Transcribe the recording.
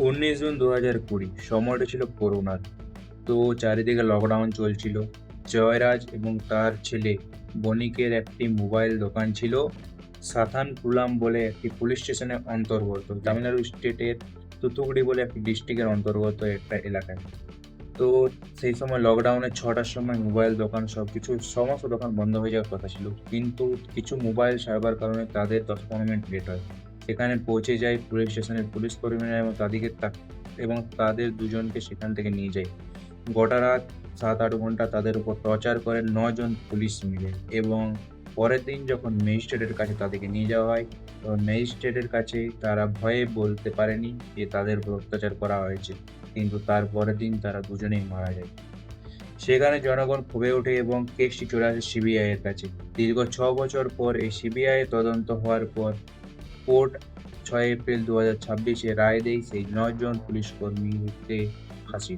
19 June 2020 সময়টা ছিল করোনার। তো চারিদিকে লকডাউন চলছিল। জয়রাজ এবং তার ছেলে বণিকের একটি মোবাইল দোকান ছিল সাথানকুলাম বলে একটি পুলিশ স্টেশনের অন্তর্গত, তামিলনাড়ু স্টেটের তুতুকুড়ি বলে একটি ডিস্ট্রিক্টের অন্তর্গত একটা এলাকায়। তো সেই সময় লকডাউনের 6টার সময় মোবাইল দোকান সমস্ত দোকান বন্ধ হয়ে যাওয়ার কথা ছিল, কিন্তু কিছু মোবাইল সারাবার কারণে তাদের 10-15 মিনিট লেট হয়। সেখানে পৌঁছে যায় পুলিশ স্টেশনের পুলিশ কর্মীরা এবং তাদের দুজনকে সেখান থেকে নিয়ে যায়। গোটা রাত 7-8 ঘন্টা তাদের উপর টর্চার করেন 9 জন পুলিশ মিলে, এবং পরের দিন যখন ম্যাজিস্ট্রেটের কাছে তাদেরকে নিয়ে যাওয়া হয়, তো ম্যাজিস্ট্রেটের কাছে তারা ভয়ে বলতে পারেনি যে তাদের উপর অত্যাচার করা হয়েছে, কিন্তু তার পরের দিন তারা দুজনেই মারা যায়। সেখানে জনগণ ক্ষোভে ওঠে এবং কেসটি চলে আসে সিবিআই এর কাছে। দীর্ঘ 6 বছর পর এই সিবিআই তদন্ত হওয়ার পর কোর্ট 6 এপ্রিল 2026 রায় দেয় সেই 9 জন পুলিশ কর্মীকে ফাঁসি।